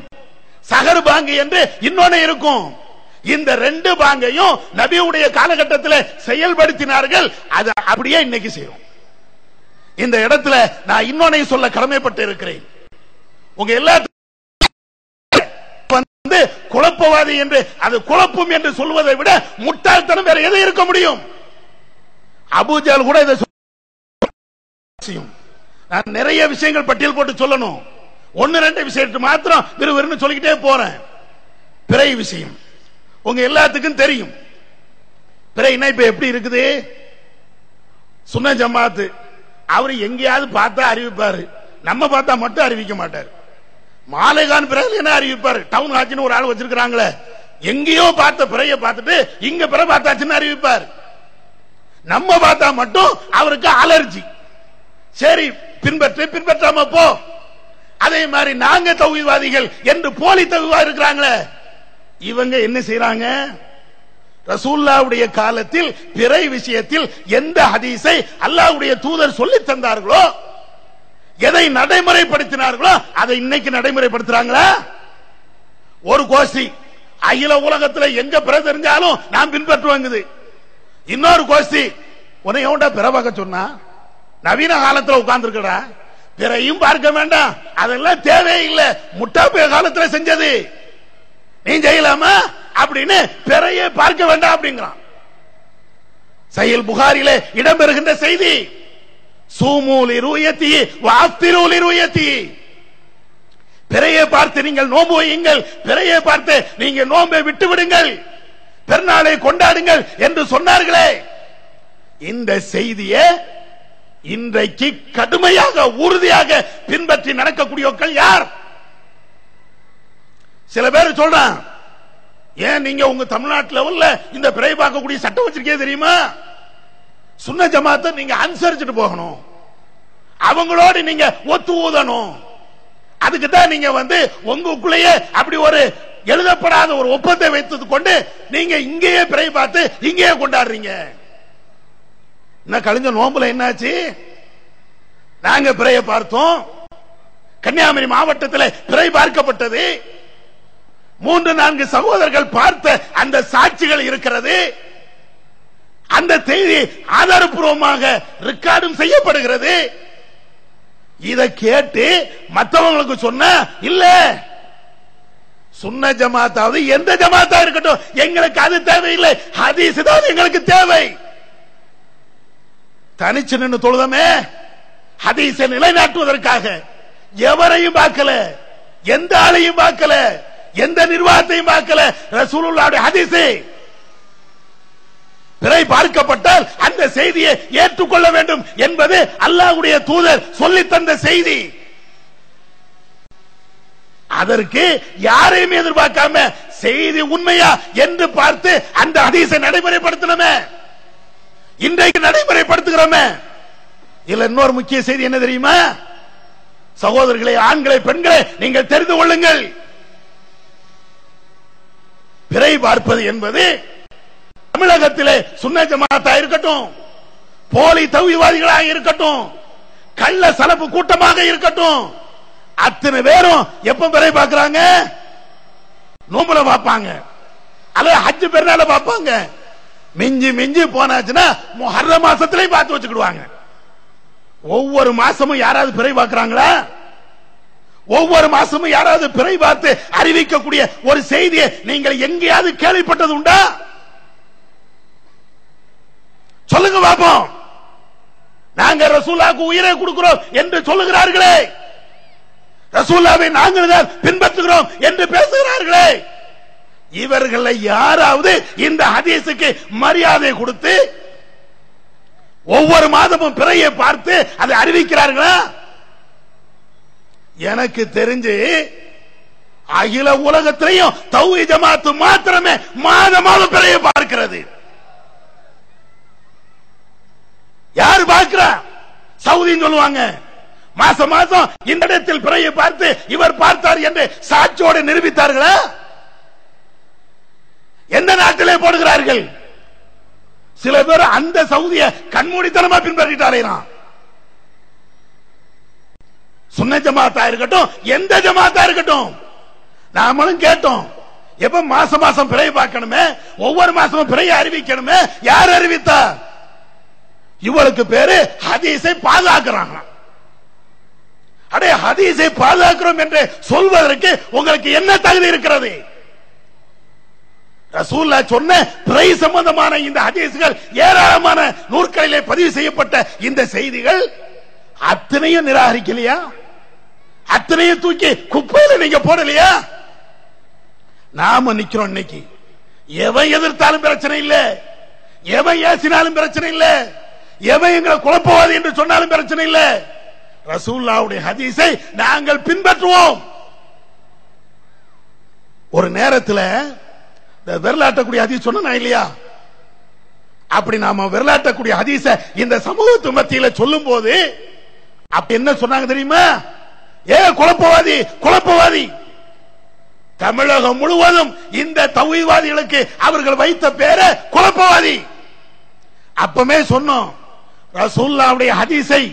சஹர் பாங்கு என்று இன்னொன்று இருக்கும். இந்த ரெண்டு பாங்கையும் நபியுடைய காலகட்டத்தில் செயல்படுத்தினார்கள். அது அப்படியே இன்னைக்கு செய்யும். இந்த இடத்துல நான் இன்னொன்னை சொல்ல கடமைப்பட்டு இருக்கிறேன். உங்க எல்லாத்தையும் வந்து குழப்பவாதி என்று, அது குழப்பம் என்று சொல்வதை விட முட்டாள்தனம் வேற எது இருக்க முடியும்? அபூஜஹல் கூட இதை செய்யும். நான் நிறைய விஷயங்கள் பட்டியல் போட்டு சொல்லணும். 1-2 விஷயத்தை மாத்திரம் விறுவிறுன்னு சொல்லிக்கிட்டே போறேன். பிறை விஷயம் உங்க எல்லாத்துக்கும் தெரியும். பிறைனா இப்ப எப்படி இருக்குது? சுன்ன ஜமாத் அவரு எங்கேயாவது பார்த்தா அறிவிப்பாரு, நம்ம பார்த்தா மட்டும் அறிவிக்க மாட்டார். மாலைகான் பிறகு என்ன அறிவிப்பாரு? டவுன் ஆட்சின்னு ஒரு ஆள் வச்சிருக்காங்களே, எங்கேயோ பார்த்த பிறைய பார்த்துட்டு இங்க பிற பார்த்தாச்சுன்னு அறிவிப்பார். நம்ம பார்த்தா மட்டும் அவருக்கு அலர்ஜி. சரி பின்பற்றாம போ. அதே மாதிரி நாங்க தௌஹீத்வாதிகள் என்று போலி தௌஹீத்வாதி இருக்கிறாங்களே, இவங்க என்ன செய்யறாங்க? ரசூலுல்லாஹ்வுடைய காலத்தில் பிறை விஷயத்தில் எந்த ஹதீஸை அல்லாஹ்வுடைய தூதர் சொல்லி தந்தார்களோ, எதை நடைமுறைப்படுத்தினார்களோ அதை இன்னைக்கு நடைமுறைப்படுத்துறாங்களா? ஒரு கோஷ்டி அகில உலகத்தில் எங்க பிற தெரிஞ்சாலும் நான் பின்பற்றுவாங்குது. இன்னொரு கோஷ்டி உன்னை எவன்டா பிற பார்க்க சொன்னா? நவீன காலத்தில் உட்கார்ந்து இருக்கடா, பிறையும் பார்க்க வேண்டாம், அதெல்லாம் தேவையில்லை, முட்டாப்பைய காலத்தில் செஞ்சது நீ செய்யலாமா அப்படின்னு பிறையே பார்க்க வேண்டாம் அப்படிங்கிறான். சஹீஹ் புகாரிலே இடம்பெறுகின்ற செய்தி, சூமு லிருயதி வஅஃதிரு லிருயதி. பிறையை பார்த்து நீங்கள் நோன்பு வையுங்கள், பிறையை பார்த்து நீங்க நோன்பை விட்டு விடுங்கள், பெருநாளை கொண்டாடுங்கள் என்று சொன்னார்களே. இந்த செய்தியை இன்றைக்கு கடுமையாக உறுதியாக பின்பற்றி நடக்கக்கூடியவர்கள் யார்? சில பேர் சொல்றான், ஏன் நீங்க உங்க தமிழ்நாட்டில் உள்ள இந்த பிறை பார்க்கக்கூடிய சட்டம் வச்சிருக்கே தெரியுமா? சுன்ன ஜமாத்தை நீங்க அனுசரிச்சுட்டு போகணும், அவங்களோடு நீங்க ஒத்து ஊதணும். அதுக்கு தான் நீங்க வந்து உங்களுக்குள்ளேயே அப்படி ஒரு எழுதப்படாத ஒரு ஒப்பந்தத்தை வைத்து கொண்டு நீங்க இங்கேயே பிறை பார்த்து இங்கேயே கொண்டாடுறீங்க. என்ன கழிஞ்ச நோம்புல என்னாச்சு? நாங்க பிறையை பார்த்தோம், கன்னியாகுமரி மாவட்டத்தில் பிறை பார்க்கப்பட்டது. 3-4 சகோதரர்கள் பார்த்த அந்த சாட்சிகள் இருக்கிறது. அந்த செய்தி ஆதாரப்பூர்வமாக ரெக்கார்டும் செய்யப்படுகிறது. இத கேட்டு மற்றவங்களுக்கு சொன்ன இல்ல, சுன்ன ஜமாத்தாவது எந்த ஜமாத்தா இருக்கட்டும், எங்களுக்கு அது தேவையில்லை, ஹதீஸ் தான் எங்களுக்கு தேவை. தனிச்சு நின்று தொழுதமே ஹதீஸை நிலைநாட்டுவதற்காக எவரையும் பார்க்கல, எந்த ஆளையும் பார்க்கல, எந்த நிர்வாகத்தையும் பார்க்கல. ரசூலுல்லாஹ்வுடைய ஹதீஸ் பிறை பார்க்கப்பட்டால் அந்த செய்தியை ஏற்றுக்கொள்ள வேண்டும் என்பது அல்லாஹ்வுடைய தூதர் சொல்லி தந்த செய்தி. அதற்கு யாரையும் எதிர்பார்க்காம செய்தி உண்மையா என்று பார்த்து அந்த ஹதீஸை நடைமுறைப்படுத்தணுமே. இன்றைக்கு நடைமுறைப்படுத்துகிறோமே. இதுல இன்னொரு முக்கிய செய்தி என்ன தெரியுமா? சகோதரர்களே, ஆண்களே, பெண்களே, நீங்கள் தெரிந்து கொள்ளுங்கள். பிறை பார்ப்பது என்பது தமிழகத்திலே சுன்ன ஜமாத்தா இருக்கட்டும், போலி தௌஹீத்வாதிகளாக இருக்கட்டும், கள்ள சலப்பு கூட்டமாக இருக்கட்டும், அத்தனை பேரும் எப்ப பிறை பார்க்கிறாங்க? நோம்புல பார்ப்பாங்க, அல்லது ஹஜ் பெருநாள பார்ப்பாங்க. மிஞ்சி மிஞ்சி போனாச்சுன்னா முஹர்ரம் மாசத்திலே பார்த்து வச்சுக்கிடுவாங்க. ஒவ்வொரு மாசமும் யாராவது பிறை பார்க்கிறாங்களா? ஒவ்வொரு மாசமும் யாராவது பிறை பார்த்து அறிவிக்கக்கூடிய ஒரு செய்தியை நீங்கள் எங்கேயாவது கேள்விப்பட்டது உண்டா? சொல்லுங்க பாப்போம். நாங்க ரசூலுல்லாஹ்வுக்கு உயிரை கொடுக்கிறோம் என்று சொல்லுகிறார்களே, ரசூலுல்லாஹ்வை நாங்கள் தான் பின்பற்றுகிறோம் என்று பேசுகிறார்களே, இவர்களை யாராவது இந்த ஹதீஸுக்கு மரியாதை கொடுத்து ஒவ்வொரு மாதமும் பிறையை பார்த்து அதை அறிவிக்கிறார்களா? எனக்கு தெரிஞ்சு அகில உலகத்திலையும் தௌஹீத் ஜமாத் மாத்திரமே மாதம் பிறையை பார்க்கிறது. யாரு பார்க்கிறா? சவுதின்னு சொல்லுவாங்க. மாசம் மாசம் இந்த இடத்தில் பிறையை பார்த்து இவர் பார்த்தார் என்று சாட்சியோடு நிரூபித்தார்களா? எந்த நாட்டிலே போடுகிறார்கள்? சில பேர் அந்த சவுதிய கண்மூடித்தனமா பின்பற்றிட்டாரே. சுன்ன ஜமாத்தா இருக்கட்டும், எந்த ஜமாத்தா இருக்கட்டும், நாமளும் கேட்டோம். எப்ப மாசம் மாசம் பிறை பார்க்கணுமே, ஒவ்வொரு மாசமும் பிறையை அறிவிக்கணுமே. யார் அறிவித்தா? இவளுக்கு பேரு ஹதீஸை பாதுகாக்கிறாங்க. அடே, ஹதீஸை பாதுகாக்கிறோம் என்று சொல்வதற்கு உங்களுக்கு என்ன தகுதி இருக்கிறது? ரசூலுல்லாஹ் சொன்ன பிறை சம்பந்தமான இந்த ஹதீஸ்கள் ஏராளமான நூற்களிலே பதிவு செய்யப்பட்ட இந்த செய்திகள் அத்தனையும் நிராகரிக்கலையா? அத்தனையும் தூக்கி குப்பையில நீங்க போடலையா? நாம நிக்கிறோம் இன்னைக்கு. எவன் எதிர்த்தாலும் பிரச்சனை இல்ல, எவன் ஏசினாலும் பிரச்சனை இல்ல, எவன் எங்களை குழப்பவாதி என்று சொன்னாலும் பிரச்சனை இல்ல. ரசூலுல்லாஹ்வுடைய ஹதீஸை நாங்கள் பின்பற்றுவோம். ஒரு நேரத்தில் விரலாட்டக்கூடிய ஹதீஸ் சொன்னா இல்லையா? அப்படி நாம விரலாட்டக்கூடிய ஹதீஸ இந்த சமூகத்து மத்தியில சொல்லும் போது அப்ப என்ன சொன்னாங்க தெரியுமா? ஏ குழப்பவாதி, குழப்பவாதி. தமிழகம் முழுவதும் இந்த தௌஹீத்வாதிகளுக்கு அவர்கள் வைத்த பேரை குழப்பவாதி. அப்பமே சொன்னோம், ரசூலுல்லாஹ்வுடைய ஹதீஸை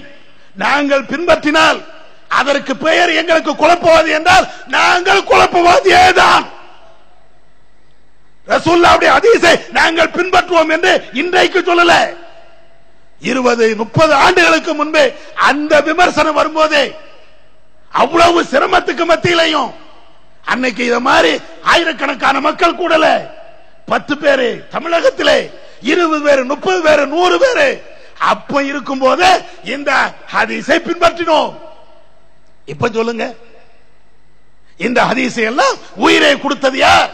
நாங்கள் பின்பற்றினால் அதற்கு பெயர் எங்களுக்கு குழப்பவாதி என்றால் நாங்கள் குழப்பவாதியே தான். ரசூலுல்லாஹ்வுடைய ஹதீஸை நாங்கள் பின்பற்றுவோம் என்று இன்றைக்கு சொல்லல. 20-30 ஆண்டுகளுக்கு முன்பே அந்த விமர்சனம் வரும்போதே அவ்வளவு சிரமத்துக்கு மத்தியிலையும் அன்னைக்கு இத மாதிரி ஆயிரக்கணக்கான மக்கள் கூடல. 10 பேரு தமிழகத்திலே, 20 பேரு, 30 பேரு, 100 பேரு. அப்ப இருக்கும் போது இந்த ஹதீஸை பின்பற்றினோம். இப்ப சொல்லுங்க, இந்த ஹதீஸை எல்லாம் உயிரை கொடுத்தது யார்?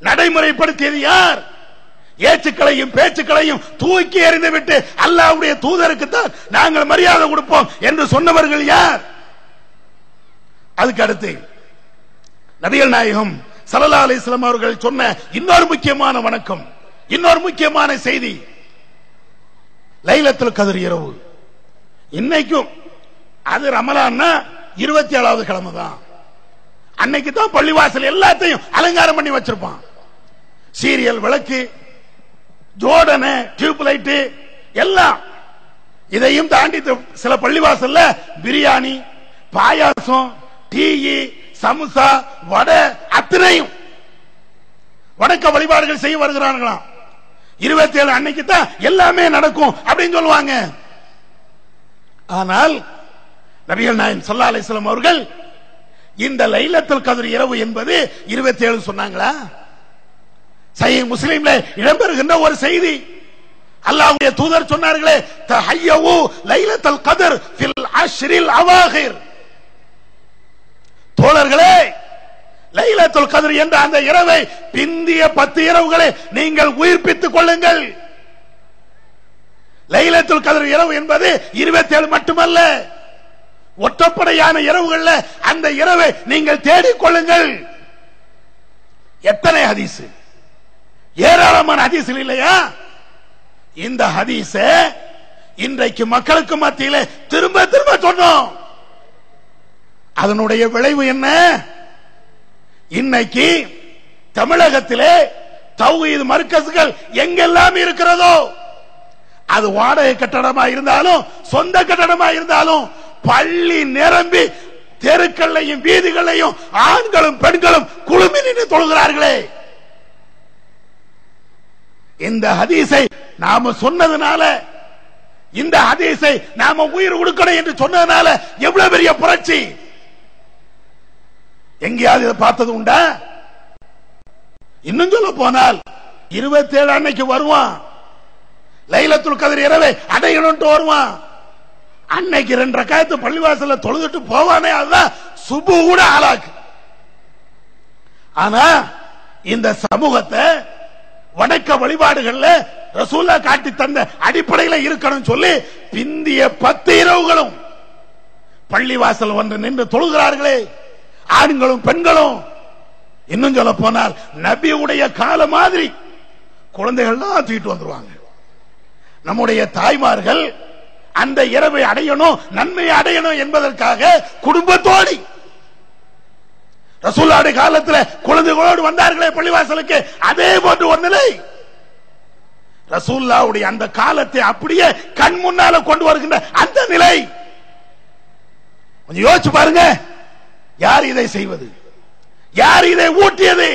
நடைமுறைப்படுத்தியது யார்? ஏச்சுக்களையும் பேச்சுக்களையும் தூக்கி எறிந்துவிட்டு அல்லாஹ்வுடைய தூதருக்கு தான் நாங்கள் மரியாதை கொடுப்போம் என்று சொன்னவர்கள் யார்? அதுக்கு அடுத்து நபிகள் நாயகம் ஸல்லல்லாஹு அலைஹி வஸல்லம் அவர்கள் சொன்ன இன்னொரு முக்கியமான வணக்கம், இன்னொரு முக்கியமான செய்தி, லைலத்துல் கத்ர் இரவு. இன்னைக்கும் அது ரமலான்னா 27வது கிழமை தான். அன்னைக்கு தான் பள்ளிவாசல் எல்லாத்தையும் அலங்காரம் பண்ணி வச்சிருப்பான். சீரியல் விளக்கு, ஜோடனை, டியூப் லைட் எல்லாம். இதையும் தாண்டி சில பள்ளிவாசல்ல பிரியாணி, பாயாசம், டீ, சமுசா, வடை அத்தனையும் வணக்க வழிபாடுகள் செய்ய வருகிறார்களாம். 27 அன்னைக்கு தான் எல்லாமே நடக்கும் அப்படின்னு சொல்லுவாங்க. ஆனால் நபிகள் நாயகம் ஸல்லல்லாஹு அலைஹி வஸல்லம் அவர்கள் இந்த லைலத்துல் கத்ர் இரவு என்பது 27 சொன்னாங்களா? சஹீஹ் முஸ்லிம்ல இடம்பெறுகின்ற ஒரு செய்தி. அல்லாஹ்வுடைய தூதர் சொன்னார்களே, தஹய்யு லைலத்துல் கத்ர் ஃபில் அஷ்ரில் அவாகிர். தோழர்களே, லைலத்துல் கத்ர் என்ற அந்த இரவை பிந்திய 10 இரவுகளை நீங்கள் உயிர்ப்பித்துக் கொள்ளுங்கள். லைலத்துல் கத்ர் இரவு என்பது 27 மட்டுமல்ல, ஒற்றப்படையான இரவுகள்ல அந்த இரவை நீங்கள் தேடிக் கொள்ளுங்கள். எத்தனை ஹதீஸ், ஏராளமான ஹதீஸ் இல்லையா? இந்த ஹதீஸ இன்றைக்கு மக்களுக்கு மத்தியிலே திரும்ப திரும்ப சொன்னோம். அதனுடைய விளைவு என்ன? இன்னைக்கு தமிழகத்திலே தௌஹீத் மர்கஸ்கள் எங்கெல்லாம் இருக்கிறதோ, அது வாடகை கட்டடமா இருந்தாலும் சொந்த கட்டடமா இருந்தாலும், பள்ளி நிரம்பி தெருக்கள்லையும் வீதிகளையும் ஆண்களும் பெண்களும் குழுமி நின்று தொழுகிறார்களே. இந்த ஹதீஸை நாம சொன்னதுனால, இந்த ஹதீஸை நாம உயிர் கொடுக்கணும் என்று சொன்னதுனால எவ்வளவு பெரிய புரட்சி! எங்கேயாவது இதை பார்த்தது உண்டா? இன்னும் சொல்ல போனால் 27 அன்னைக்கு வருவான், லைலத்துல் கத்ர் இரவை அடையணும்னு வருவான். அன்னைக்கு 2 ரக்காயத்து பள்ளிவாசல்ல தொழுதுட்டு போவானே, அதுதான் சுபு கூட ஆளாக்கு. ஆனா இந்த சமூகத்தை வணக்க வழிபாடுகள்ல ரசூலா காட்டி தந்த அடிப்படையில இருக்கணும் சொல்லி பிந்திய 10 இரவுகளும் பள்ளிவாசல் வந்து நின்று தொழுகிறார்களே, ஆண்களும் பெண்களும். இன்னும் சொல்ல போனால் நபியுடைய கால மாதிரி குழந்தைகள்லாம் தூக்கிட்டு வந்துருவாங்க. நம்முடைய தாய்மார்கள் அந்த இரவை அடையணும், நன்மையை அடையணும் என்பதற்காக குடும்பத்தோடு ரசூலுல்லாஹி காலத்தில் குழந்தைகளோடு வந்தார்களே பள்ளிவாசலுக்கு, அதே போன்று ஒரு நிலை. ரசூலுல்லாஹ்வுடைய அந்த காலத்தை அப்படியே கண் முன்னால கொண்டு வருகின்ற அந்த நிலை கொஞ்சம் யோசிச்சு பாருங்க. யார் இதை செய்வது? யார் இதை ஊட்டியது?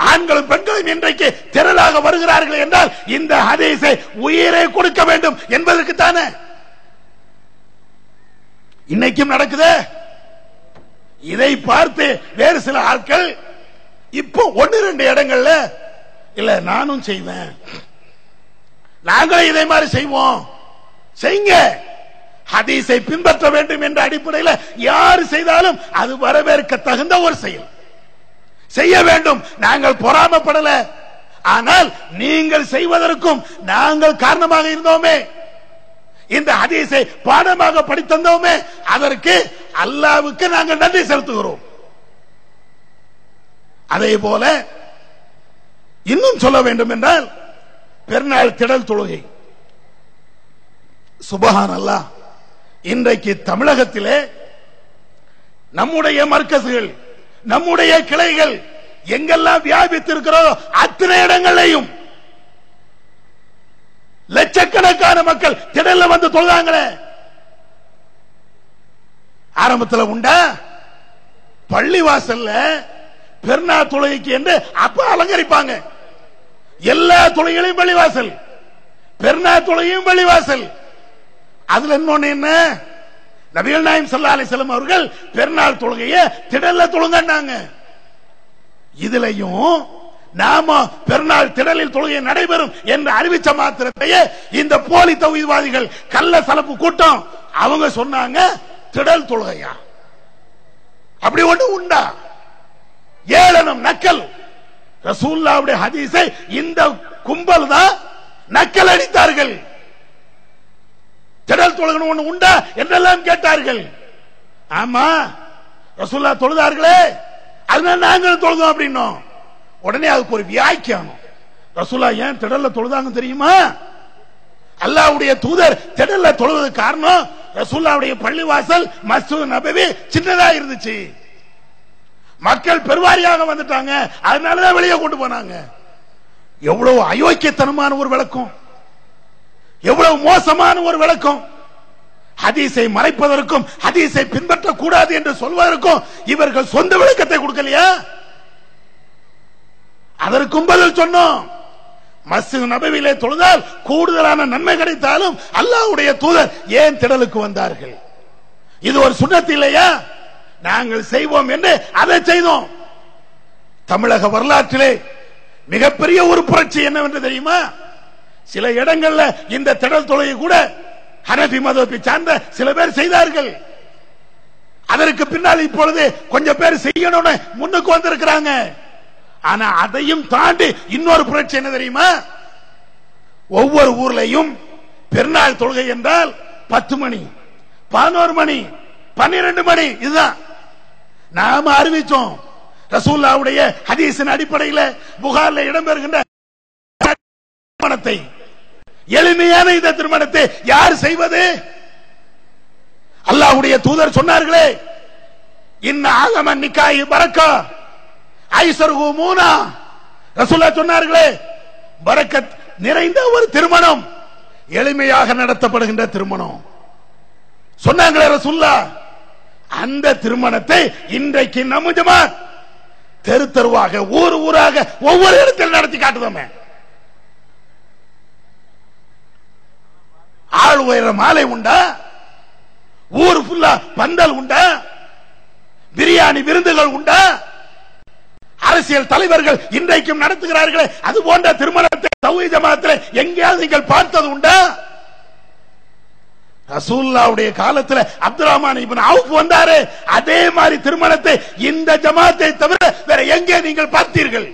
ஆண்களும் பெண்களும் இன்றைக்கு திரளாக வருகிறார்கள் என்றால் இந்த ஹதீஸை உயிரை கொடுக்க வேண்டும் என்பதற்கு தானே. இன்னைக்கும் நடக்குது. இதை பார்த்து வேறு சில ஆட்கள் இப்போ 1-2 இடங்கள்ல இல்ல நானும் செய்வேன், நாங்களும் இதே மாதிரி செய்வோம், செய்யுங்க, ஹதீஸை பின்பற்ற வேண்டும் என்ற அடிப்படையில் யார் செய்தாலும் அது வரவேற்க தகுந்த ஒரு செயல், செய்ய வேண்டும். நாங்கள் பொறாமப்படல, ஆனால் நீங்கள் செய்வதற்கும் நாங்கள் காரணமாக இருந்தோமே, இந்த ஹதீஸை பாடமாக படித்தோமே, அதற்கு அல்லாஹ்வுக்கு நாங்கள் நன்றி செலுத்துகிறோம். அதே போல இன்னும் சொல்ல வேண்டும் என்றால் பெருநாள் திடல் தொழுகை, சுப்ஹானல்லாஹ், இன்றைக்கு தமிழகத்திலே நம்முடைய மர்கஸ்கள், நம்முடைய கிளைகள் எங்கெல்லாம் வியாபித்திருக்கிறதோ அத்தனை இடங்களையும் லட்சக்கணக்கான மக்கள் திடல்ல வந்து தொழுதாங்களே. ஆரம்பத்தில் உண்டா? பள்ளிவாசல்ல பெருநாள் தொழுகைக்கு என்று அப்ப அலங்கரிப்பாங்க. எல்லா தொழுகைகளையும் பள்ளிவாசல், பெருநாள் தொழுகையும் பள்ளிவாசல். அதுல இன்னொன்னு என்ன? நபிகள் நாயகம் ஸல்லல்லாஹு அலைஹி வஸல்லம் அவர்கள் பெருநாள் தொழுகையை திடல்ல தொழுங்கன்னாங்க. இதுலயும் நாம பெருநாள் திடலில் தொழுகை நடைபெறும் என்று அறிவிச்ச மாத்திரத்தையே இந்த போலி தௌஹீத்வாதிகள், கள்ள சலப்பு கூட்டம் அவங்க சொன்னாங்க திடல் தொழுகையா? அப்படி ஒண்ணு உண்டா? ஏளனம், நக்கல். ரசூலுல்லாஹ்வுடைய ஹதீஸை இந்த கும்பல் தான் நக்கல் அடித்தார்கள். திடல் தொழுகணும் ஒண்ணு உண்டா என்றெல்லாம் கேட்டார்கள். ஆமா, ரசூலுல்லாஹ் தொழுதார்களே, அதனால நாங்களும் தொழுதோம் அப்படின்னோம். உடனே அதுக்கு ஒரு வியாக்கியானம். ரசூலுல்லாஹ் ஏன் திடல்ல தொழுதாங்க தெரியுமா? அல்லாஹ்வுடைய தூதர் திடல்ல தொழுவதற்கு காரணம் ரசூலுல்லாஹ்வுடைய பள்ளிவாசல் மஸ்ஜித் நபவி சின்னதா இருந்துச்சு, மக்கள் பெருவாரியாக வந்துட்டாங்க, அதனாலதான் வெளியே கொண்டு போனாங்க. எவ்வளவு அயோக்கியத்தனமான ஒரு விளக்கம், எவ்வளவு மோசமான ஒரு விளக்கம். ஹதீஸை மறைப்பதற்கும் ஹதீஸை பின்பற்ற கூடாது என்று சொல்வதற்கும் இவர்கள் சொந்த விளக்கத்தை கொடுக்கலையா? அதற்கும் பதில் சொன்னோம். மஸ்ஜித் நபவியிலே தொழுதால் கூடுதலான நன்மை கிடைத்தாலும் அல்லாஹ்வுடைய தூதர் ஏன் திடலுக்கு வந்தார்கள்? இது ஒரு சுன்னத் இல்லையா? நாங்கள் செய்வோம் என்று அதை செய்தோம். தமிழக வரலாற்றிலே மிகப்பெரிய ஒரு புரட்சி என்னவென்று தெரியுமா? சில இடங்கள்ல இந்த திடல் தொழுகை கூட ஹனபி மதத்தை சார்ந்த சில பேர் செய்தார்கள். அதற்கு பின்னால் இப்பொழுது கொஞ்சம் பேர் செய்யணும்னு முன்னுக்கு வந்திருக்கிறாங்க. ஆனா அதையும் தாண்டி இன்னொரு புரட்சி என்ன தெரியுமா? ஒவ்வொரு ஊர்லயும் பெருநாள் தொழுகை என்றால் 10 மணி, 11 மணி, 12 மணி, இதுதான் நாம அறிவிச்சோம். ரசூலுல்லாஹ்வுடைய ஹதீஸின் அடிப்படையில் புகாரில் இடம்பெறுகின்ற திருமணத்தை, எளிமையான இந்த திருமணத்தை யார் செய்வது? அல்லாஹ்வுடைய தூதர் சொன்னார்களே, இன்ன ஆகமன் நிக்காஹி பரக்கா ஐஸருஹு மூனா. ரசூலுல்லாஹ் சொன்னார்களே, பரக்கத் நிறைந்த ஒரு திருமணம் எளிமையாக நடத்தப்படுகின்ற திருமணம் சொன்னாங்களே ரசூலுல்லாஹ். அந்த திருமணத்தை இன்றைக்கு நம்ம ஜமாத் தெரு தெருவாக, ஊர் ஊராக, ஒவ்வொரு இடத்தில் நடத்தி காட்டுதோமே. ஆள் உயர மாலை உண்டா? ஊர் ஃபுல்லா பந்தல் உண்டா? பிரியாணி விருந்துகள் உண்டா? அரசியல் தலைவர்கள் இன்றைக்கும் நடத்துகிறார்களே, அது போன்ற திருமணத்தை தௌஹீத் ஜமாத்தில் எங்கேயாவது நீங்கள் பார்த்தது உண்டா? ரசூலுல்லாஹ்வுடைய காலத்தில் அப்துல் ரஹ்மான் இப்னு அவுஃப் வந்தாரு, அதே மாதிரி திருமணத்தை இந்த ஜமாத்தை தவிர வேற எங்கே நீங்கள் பார்த்தீர்கள்?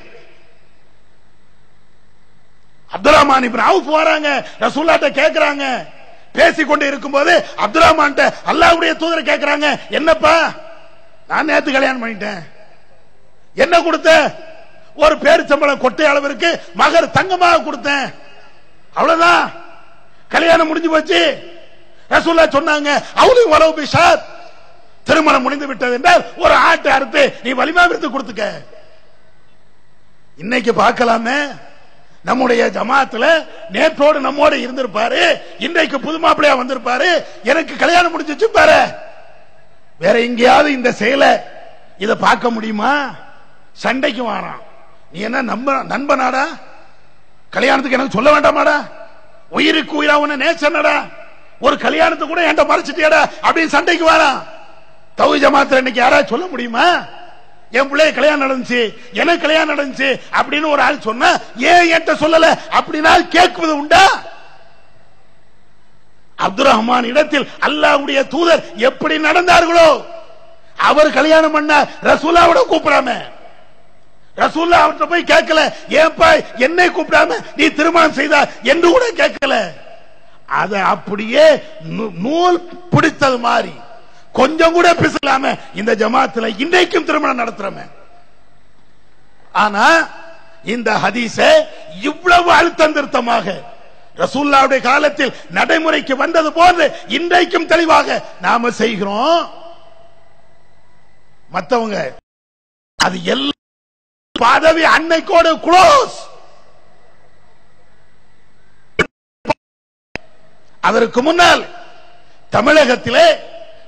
அப்துல் ரஹ்மான் இப்னு அவுஃப் வராங்க, ரசூலுல்லாஹ்ட்ட கேக்குறாங்க. பேசிக்கொண்டு இருக்கும்போது அப்துல் ரஹ்மான் அல்லாஹ்வுடைய தூதர் கேக்குறாங்க, என்னப்பா நான் நேத்து கல்யாணம் பண்ணிட்டேன், என்ன கொடுத்த? ஒரு பேரிச்சம்பளம் கொட்டை அளவிற்கு மகர் தங்கமாக கொடுத்தேன், அவ்வளவுதான், கல்யாணம் முடிஞ்சு போச்சு. ரசூலுல்லாஹ் சொன்னாங்க, அவுலி வலவு பிஷாத், திருமணம் முடிந்து விட்டது என்றால் ஒரு ஆட்டை அறுத்து நீ வலிமா விருத்து கொடுத்துக்க. இன்னைக்கு பார்க்கலாமே, நம்முடைய ஜமாத்துல நேற்றோடு நம்மோடு இருந்திருப்பாரு, இன்றைக்கு புது மாப்பிள்ளையா வந்திருப்பாரு, எனக்கு கல்யாணம் முடிஞ்சிச்சு பாரு. வேற எங்கேயாவது இந்த செயலை இத பார்க்க முடியுமா? சண்டைக்கு வாரான், நீ என்ன நண்பனாடா, கல்யாணத்துக்கு எனக்கு சொல்ல வேண்டாமாடா, உயிருக்கு உயிரா உன்ன நேசனடா, ஒரு கல்யாணத்தை கூட என்கிட்ட மறைச்சிட்டியாடா அப்படின்னு சண்டைக்கு வாரான். தௌஹீத் ஜமாத்துல இன்னைக்கு யாராவது சொல்ல முடியுமா? என் பிள்ளை கல்யாணம் நடந்துச்சு, எனக்கு கல்யாணம் நடந்துச்சு அப்படின்னு ஒரு ஆள் சொன்னா ஏன் என்கிட்ட சொல்லல அப்படின்னா கேட்குவது உண்டா? அப்துல் ரஹ்மான் இடத்தில் அல்லாஹ்வுடைய தூதர் எப்படி நடந்தார்களோ, அவர் கல்யாணம் பண்ண ரசூலுல்லாஹ்வோட கூப்பிடாம, ரசூலுல்லாஹ் அவர்கிட்ட போய் கேட்கல, ஏன்பா என்னை கூப்பிடாம நீ திருமணம் செய்தா என்று கூட கேட்கல. அத அப்படியே நூல் பிடித்தது மாதிரி கொஞ்சம் கூட பேசலாம இந்த ஜமாத்துல இன்றைக்கும் திருமணம் நடத்துறோமே. ஆனா இந்த ஹதீஸை இவ்வளவு அழுத்தம் திருத்தமாக ரசூலுல்லாஹ்வுடைய காலத்தில் நடைமுறைக்கு வந்தது போன்று இன்றைக்கும் தெளிவாக நாம செய்கிறோம். மற்றவங்க அது எல்லாம் பதவி அன்னைக்கோடு க்ளோஸ். அதற்கு முன்னால் தமிழகத்திலே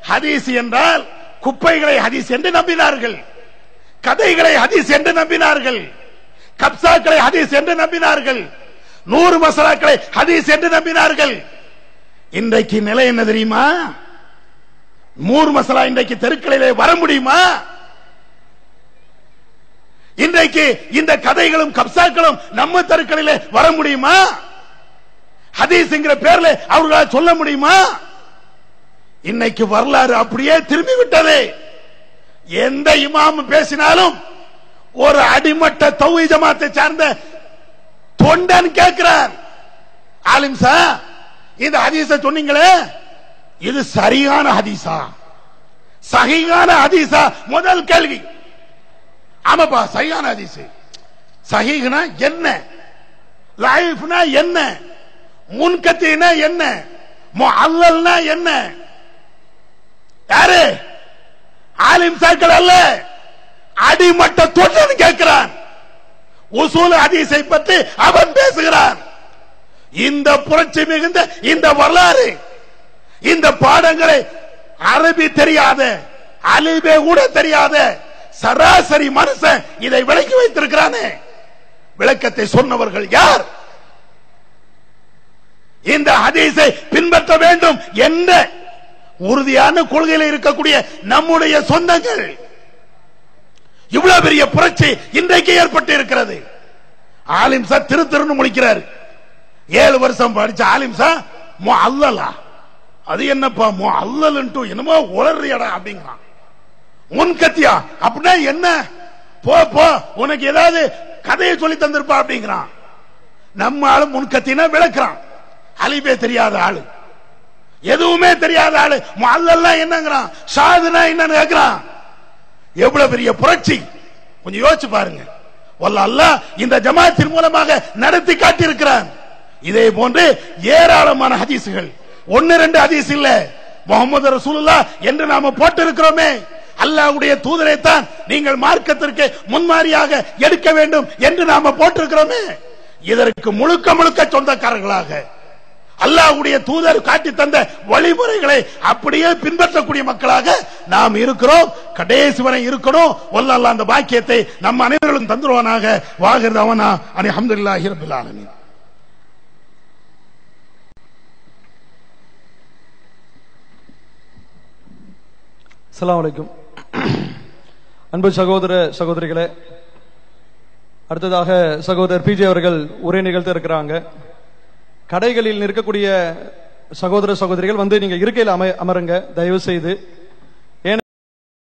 ஹதீஸ் என்றால் குப்பைகளை ஹதீஸ் என்று நம்பினார்கள், கதைகளை ஹதீஸ் என்று நம்பினார்கள், கப்சாக்களை ஹதீஸ் என்று நம்பினார்கள், 100 மசாலாக்களை ஹதீஸ் என்று நம்பினார்கள். இன்றைக்கு நிலை என்ன தெரியுமா? 100 மசாலா இன்றைக்கு தெருக்களிலே வர முடியுமா? இன்றைக்கு இந்த கதைகளும் கப்சாக்களும் நம்ம தெருக்களிலே வர முடியுமா? ஹதீஸ்ங்கிற பேர்ல அவர்களால் சொல்ல முடியுமா? இன்னைக்கு வரலாறு அப்படியே திரும்பி விட்டது. எந்த இமாம் பேசினாலும் ஒரு அடிமட்ட தௌஹீத் ஜமாத்தை சார்ந்த தொண்டன் கேட்கிறார், ஆலிம் சார் இந்த ஹதீஸை சொன்னீங்களே, இது சரியான ஹதீஸா, சஹீஹான ஹதீஸா? முதல் கேள்வி. ஆமாப்பா சஹீஹான ஹதீஸ். சஹீஹ்னா என்ன, லைஃப்னா என்ன, முன்கத்தினா என்ன, முஅல்லல்னா என்ன? யாரு? ஆலிம் சாக்கள் அல்ல, அடிமட்ட தொண்டன் கேட்கிறான். உசூல் ஹதீஸை பற்றி அவன் பேசுகிறான். இந்த புரட்சி மிகுந்த இந்த வரலாறு, இந்த பாடங்களை அரபி தெரியாத, அலிபே கூட தெரியாத சராசரி மனுஷன் இதை விளக்கி வைத்திருக்கிறானே, விளக்கத்தை சொன்னவர்கள் யார்? இந்த ஹதீஸை பின்பற்ற வேண்டும் என்ற உறுதியான கொள்கையில் இருக்கக்கூடிய நம்முடைய சொந்தங்கள். இவ்வளவு பெரிய புரட்சி இன்றைக்கு ஏற்பட்டு இருக்கிறது. ஆலிம் சார் திரு முடிக்கிறார். 7 வருஷம் படிச்ச ஆலிம் சார் அல்லலா, அது என்னப்பா அல்லல் என்னமோ உளறியடா அப்படிங்கிறான். முன்கத்தியா அப்படின்னா என்ன? போ உனக்கு ஏதாவது கதையை சொல்லி தந்திருப்பா அப்படிங்கிறான். நம்ம ஆளு முன்கத்தினா விளக்குறான். அலிபே தெரியாத ஆளு, எதுவுமே தெரியாத ஆளு அல்லல்லாம் என்னங்கிறான், ஷாதுனா என்னன்னு கேட்கிறான். எவ்வளவு பெரிய புரட்சி கொஞ்சம் யோசிச்சு பாருங்க. அல்லாஹ் இந்த ஜமாத்தின் மூலமாக நடத்தி காட்டியிருக்கிறான். இதே போன்று ஏராளமான ஹதீசுகள், 1-2 ஹதீஸ் இல்ல, முஹம்மது ரசூலுல்லாஹ் என்று நாம போட்டு இருக்கிறோமே, அல்லாஹ்வுடைய தூதரைத்தான் நீங்கள் மார்க்கத்திற்கு முன்மாதிரியாக எடுக்க வேண்டும் என்று நாம போட்டிருக்கிறோமே. இதற்கு முழுக்க முழுக்க சொந்தக்காரர்களாக அல்லாஹ்வுடைய தூதர் காட்டி தந்த வழிமுறைகளை அப்படியே பின்பற்றக்கூடிய மக்களாக நாம் இருக்கிறோம். கடைசி வரை இருக்கணும். வல்லல்லாஹ் அந்த பாக்கியத்தை நம்ம அனைவரும் தந்துருவானாக. வாகிர்தவனா அல்ஹம்துலில்லாஹி ரப்பில் ஆலமீன். அஸ்ஸலாமு அலைக்கும். அன்பு சகோதர சகோதரிகளே, அடுத்ததாக சகோதரர் பிஜே அவர்கள் உரை நிகழ்த்த இருக்கிறாங்க. கடைகளில் இருக்கக்கூடிய சகோதர சகோதரிகள் வந்து நீங்க இருக்கையில் அமருங்க தயவு செய்து.